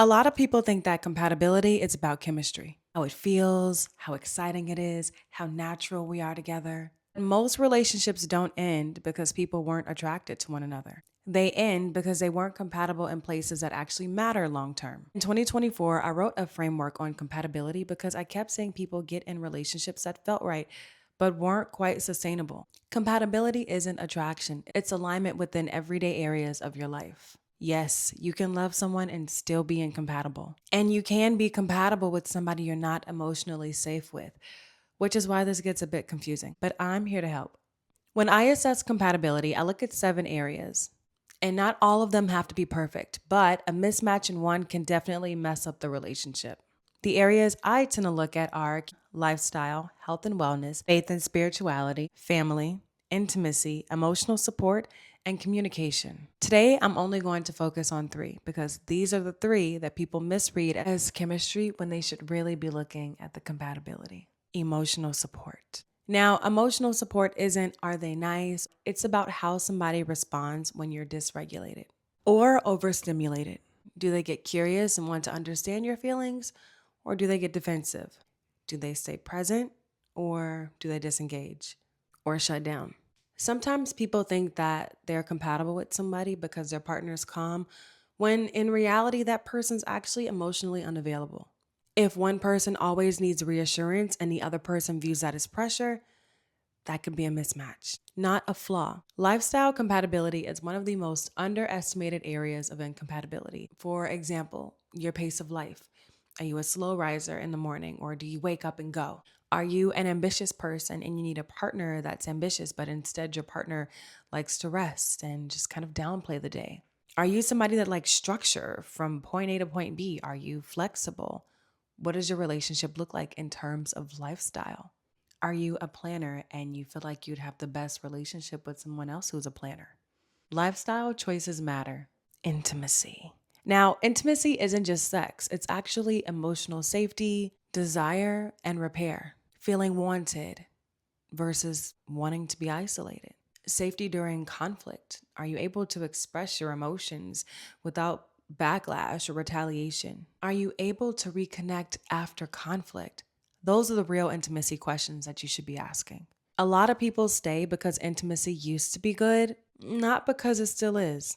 A lot of people think that compatibility is about chemistry, how it feels, how exciting it is, how natural we are together. Most relationships don't end because people weren't attracted to one another. They end because they weren't compatible in places that actually matter long term. In 2024, I wrote a framework on compatibility because I kept seeing people get in relationships that felt right but weren't quite sustainable. Compatibility isn't attraction, it's alignment within everyday areas of your life. Yes, you can love someone and still be incompatible. And you can be compatible with somebody you're not emotionally safe with, which is why this gets a bit confusing. But I'm here to help. When I assess compatibility, I look at 7 areas. And not all of them have to be perfect, but a mismatch in one can definitely mess up the relationship. The areas I tend to look at are lifestyle, health and wellness, faith and spirituality, family, intimacy, emotional support, and communication. Today, I'm only going to focus on 3 because these are the 3 that people misread as chemistry when they should really be looking at the compatibility. Emotional support. Now, emotional support isn't are they nice? It's about how somebody responds when you're dysregulated or overstimulated. Do they get curious and want to understand your feelings, or do they get defensive? Do they stay present, or do they disengage or shut down? Sometimes people think that they're compatible with somebody because their partner's calm, when in reality, that person's actually emotionally unavailable. If one person always needs reassurance and the other person views that as pressure, that could be a mismatch, not a flaw. Lifestyle compatibility is one of the most underestimated areas of incompatibility. For example, your pace of life. Are you a slow riser in the morning, or do you wake up and go? Are you an ambitious person and you need a partner that's ambitious, but instead your partner likes to rest and just kind of downplay the day? Are you somebody that likes structure from point A to point B? Are you flexible? What does your relationship look like in terms of lifestyle? Are you a planner and you feel like you'd have the best relationship with someone else who's a planner? Lifestyle choices matter. Intimacy. Now, intimacy isn't just sex, it's actually emotional safety, desire, and repair. Feeling wanted versus wanting to be isolated. Safety during conflict. Are you able to express your emotions without backlash or retaliation? Are you able to reconnect after conflict? Those are the real intimacy questions that you should be asking. A lot of people stay because intimacy used to be good, not because it still is.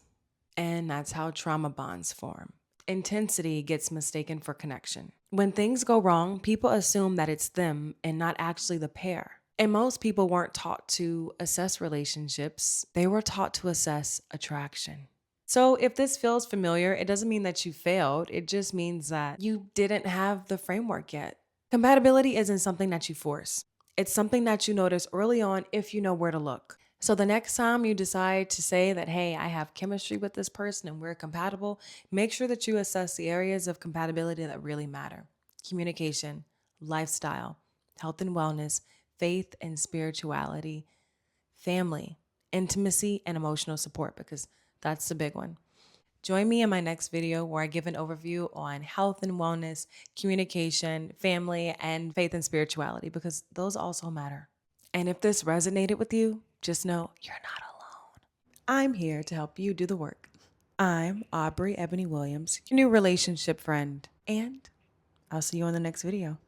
And that's how trauma bonds form. Intensity gets mistaken for connection. When things go wrong, people assume that it's them and not actually the pair. And most people weren't taught to assess relationships, they were taught to assess attraction. So if this feels familiar, it doesn't mean that you failed. It just means that you didn't have the framework yet. Compatibility isn't something that you force. It's something that you notice early on if you know where to look. So the next time you decide to say that, hey, I have chemistry with this person and we're compatible, make sure that you assess the areas of compatibility that really matter: communication, lifestyle, health and wellness, faith and spirituality, family, intimacy, and emotional support, because that's the big one. Join me in my next video where I give an overview on health and wellness, communication, family, and faith and spirituality, because those also matter. And if this resonated with you, just know you're not alone. I'm here to help you do the work. I'm Aubrey Ebony Williams, your new relationship friend, and I'll see you on the next video.